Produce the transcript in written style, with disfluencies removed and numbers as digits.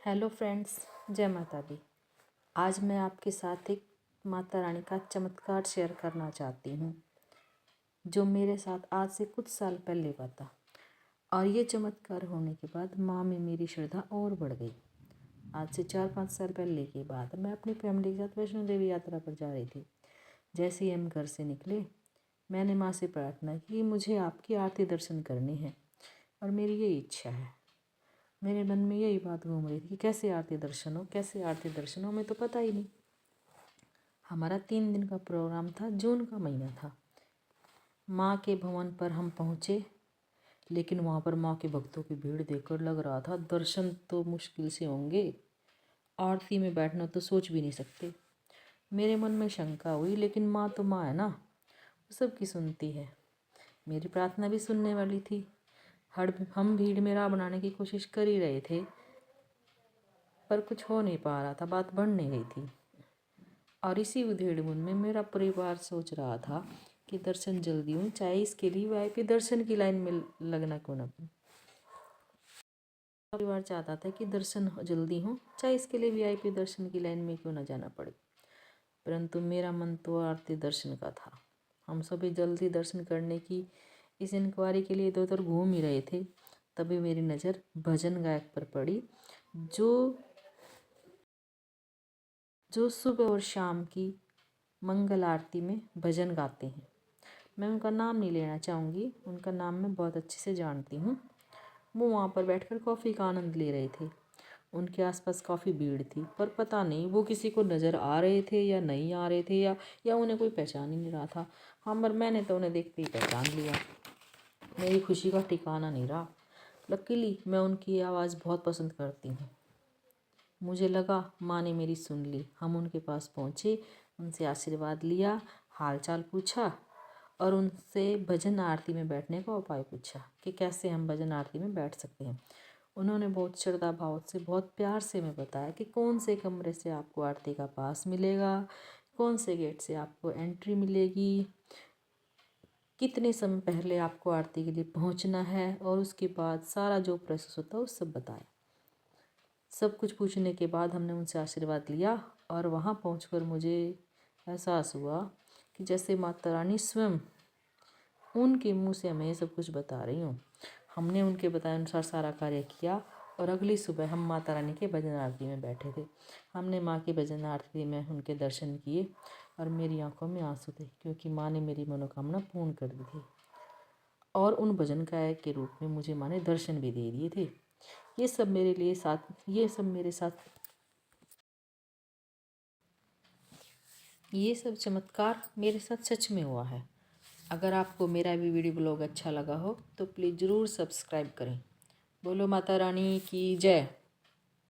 Hello friends, जय माता दी। आज मैं आपके साथ एक माता रानी का चमत्कार शेयर करना चाहती हूँ जो मेरे साथ आज से कुछ साल पहले हुआ था। और ये चमत्कार होने के बाद माँ में मेरी श्रद्धा और बढ़ गई। आज से 4-5 साल पहले की बात, मैं अपनी फैमिली के साथ वैष्णो देवी यात्रा पर जा रही थी। जैसे ही हम घर से निकले, मैंने माँ से प्रार्थना की कि मुझे आपकी आरती दर्शन करनी है और मेरी ये इच्छा है। मेरे मन में यही बात घूम रही थी कि कैसे आरती दर्शन हो, कैसे आरती दर्शन हो, हमें तो पता ही नहीं। हमारा 3 दिन का प्रोग्राम था, जून का महीना था। माँ के भवन पर हम पहुँचे, लेकिन वहाँ पर माँ के भक्तों की भीड़ देखकर लग रहा था दर्शन तो मुश्किल से होंगे, आरती में बैठना तो सोच भी नहीं सकते। मेरे मन में शंका हुई, लेकिन माँ तो माँ है ना, वो सबकी सुनती है। मेरी प्रार्थना भी सुनने वाली थी। हम भीड़ में राह बनाने की कोशिश कर ही रहे थे, पर कुछ हो नहीं पा रहा था, बात बढ़ नहीं गई थी। और इसी उधेड़-बुन में मेरा परिवार सोच रहा था कि दर्शन जल्दी हों, चाहे इसके लिए वीआईपी दर्शन की लाइन में लगना क्यों ना पड़े। परिवार चाहता था कि दर्शन जल्दी हों, चाहे इसके लिए वीआईपी दर्शन की लाइन में क्यों ना जाना पड़े। परंतु मेरा मन तो आरती दर्शन का था। हम सभी जल्दी दर्शन करने की इस इंक्वायरी के लिए इधर उधर घूम ही रहे थे। तभी मेरी नज़र भजन गायक पर पड़ी, जो सुबह और शाम की मंगल आरती में भजन गाते हैं। मैं उनका नाम नहीं लेना चाहूँगी, उनका नाम मैं बहुत अच्छे से जानती हूँ। वो वहाँ पर बैठकर कॉफ़ी का आनंद ले रहे थे। उनके आसपास काफ़ी भीड़ थी, पर पता नहीं वो किसी को नज़र आ रहे थे या नहीं आ रहे थे, या उन्हें कोई पहचान ही नहीं रहा था। हाँ, मगर मैंने तो उन्हें देखते ही पहचान लिया। मेरी खुशी का ठिकाना नहीं रहा। लकीली मैं उनकी आवाज़ बहुत पसंद करती हूँ। मुझे लगा माँ ने मेरी सुन ली। हम उनके पास पहुँचे, उनसे आशीर्वाद लिया, हालचाल पूछा और उनसे भजन आरती में बैठने का उपाय पूछा कि कैसे हम भजन आरती में बैठ सकते हैं। उन्होंने बहुत श्रद्धा भाव से, बहुत प्यार से हमें बताया कि कौन से कमरे से आपको आरती का पास मिलेगा, कौन से गेट से आपको एंट्री मिलेगी, कितने समय पहले आपको आरती के लिए पहुंचना है, और उसके बाद सारा जो प्रोसेस होता है वो सब बताया। सब कुछ पूछने के बाद हमने उनसे आशीर्वाद लिया और वहाँ पहुंचकर मुझे एहसास हुआ कि जैसे माता रानी स्वयं उनके मुंह से हमें सब कुछ बता रही हूँ। हमने उनके बताए अनुसार सारा कार्य किया और अगली सुबह हम माता रानी के भजन आरती में बैठे थे। हमने माँ की भजन आरती में उनके दर्शन किए और मेरी आंखों में आंसू थे, क्योंकि माँ ने मेरी मनोकामना पूर्ण कर दी थी और उन भजन गायक के रूप में मुझे माँ ने दर्शन भी दे दिए थे। ये सब ये सब चमत्कार मेरे साथ सच में हुआ है। अगर आपको मेरा भी वीडियो ब्लॉग अच्छा लगा हो तो प्लीज़ ज़रूर सब्सक्राइब करें। बोलो माता रानी की जय।